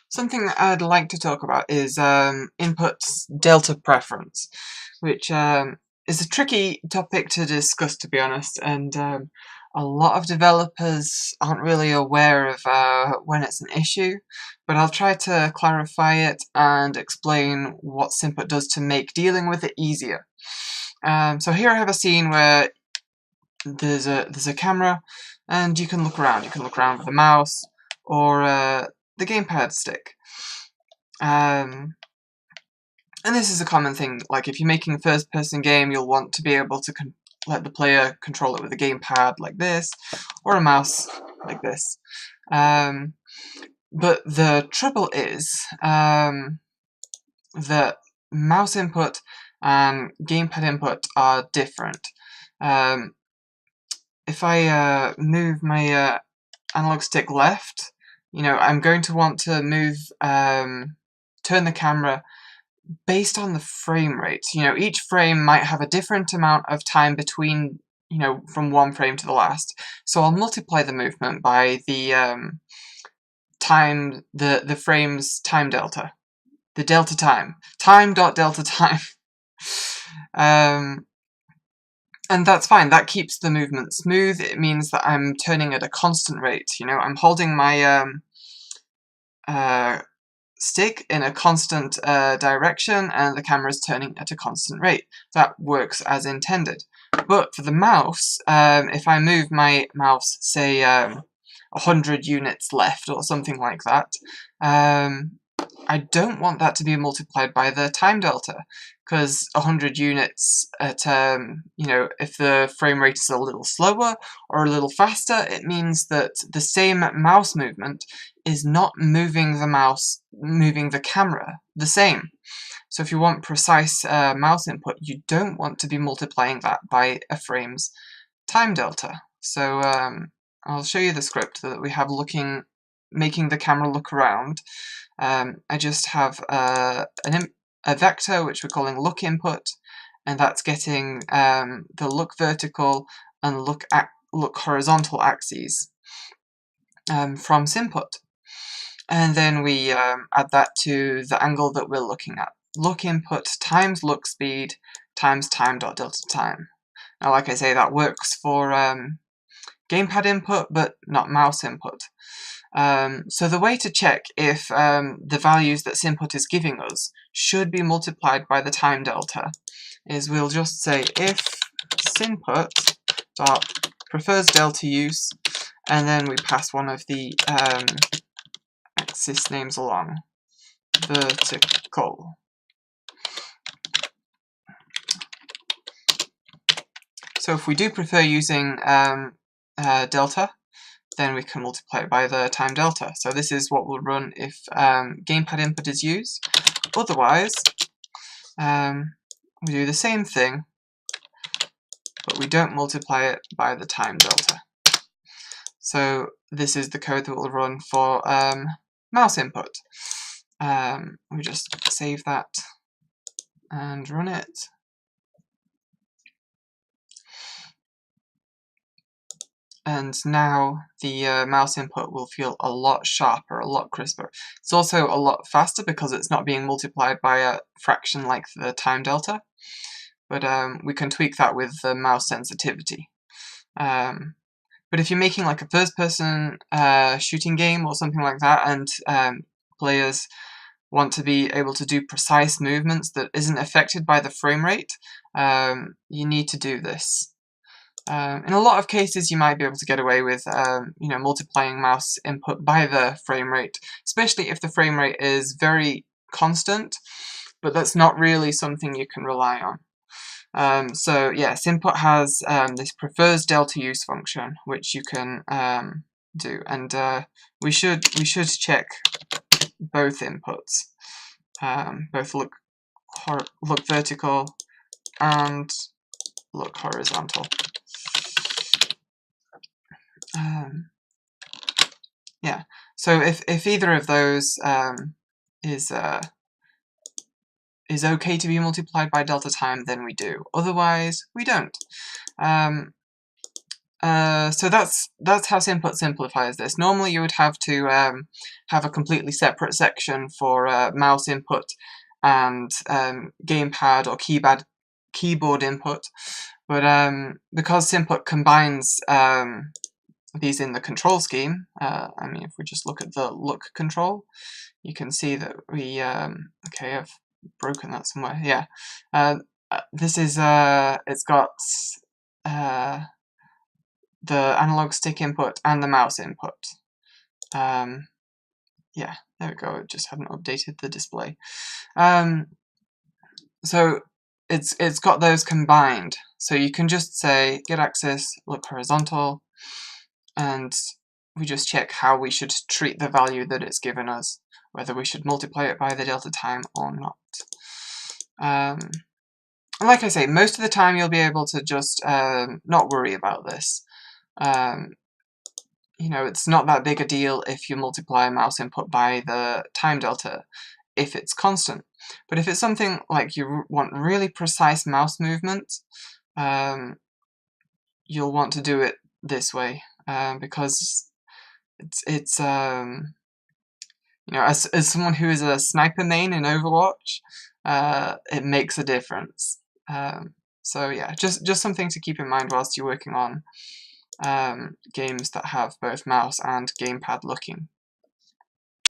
Something that I'd like to talk about is input's delta preference, which is a tricky topic to discuss, to be honest, and a lot of developers aren't really aware of when it's an issue, but I'll try to clarify it and explain what Sinput does to make dealing with it easier. So here I have a scene where there's a camera, and you can look around. You can look around with the mouse or the gamepad stick. And this is a common thing, like if you're making a first-person game, you'll want to be able to let the player control it with a gamepad like this, or a mouse like this. But the trouble is that mouse input and gamepad input are different. If I move my analog stick left, I'm going to want to move, turn the camera based on the frame rate. Each frame might have a different amount of time between, from one frame to the last. So I'll multiply the movement by the the frame's time delta. The delta time. Time.delta time. And that's fine, that keeps the movement smooth. It means that I'm turning at a constant rate. I'm holding my stick in a constant direction, and the camera's turning at a constant rate. That works as intended. But for the mouse, if I move my mouse, say 100 units left or something like that, I don't want that to be multiplied by the time delta, because 100 units at, if the frame rate is a little slower or a little faster, it means that the same mouse movement is not moving the camera the same. So if you want precise mouse input, you don't want to be multiplying that by a frame's time delta. So I'll show you the script that we have making the camera look around. I just have a vector which we're calling look input, and that's getting the look vertical and look horizontal axes from Sinput. And then we add that to the angle that we're looking at. Look input times look speed times time.delta time. Now, like I say, that works for gamepad input, but not mouse input. So the way to check if the values that Sinput is giving us should be multiplied by the time delta is we'll just say if Sinput dot prefers delta use, and then we pass one of the axis names along, vertical. So if we do prefer using delta, then we can multiply it by the time delta. So this is what will run if gamepad input is used. Otherwise, we do the same thing, but we don't multiply it by the time delta. So this is the code that will run for mouse input. We just save that and run it. And now the mouse input will feel a lot sharper, a lot crisper. It's also a lot faster because it's not being multiplied by a fraction like the time delta, but we can tweak that with the mouse sensitivity. But if you're making like a first-person shooting game or something like that, and players want to be able to do precise movements that isn't affected by the frame rate, you need to do this. In a lot of cases, you might be able to get away with, multiplying mouse input by the frame rate, especially if the frame rate is very constant, but that's not really something you can rely on. So yeah, Sinput has this prefers delta use function, which you can do, and we should check both inputs, both look vertical and look horizontal. Yeah, so if either of those is okay to be multiplied by delta time, then we do. Otherwise, we don't. So that's how Sinput simplifies this. Normally you would have to have a completely separate section for mouse input and gamepad or keyboard input, but because Sinput combines these in the control scheme, I mean, if we just look at the look control, you can see that we, okay, I've broken that somewhere, yeah. This is, it's got the analog stick input and the mouse input. Yeah, there we go, it just hadn't updated the display. So it's got those combined, so you can just say get axis, look horizontal, and we just check how we should treat the value that it's given us, whether we should multiply it by the delta time or not. Like I say, most of the time you'll be able to just not worry about this. You know, it's not that big a deal if you multiply mouse input by the time delta if it's constant. But if it's something like you want really precise mouse movement, you'll want to do it this way, because it's you know, as someone who is a sniper main in Overwatch, it makes a difference. So yeah, just something to keep in mind whilst you're working on games that have both mouse and gamepad looking.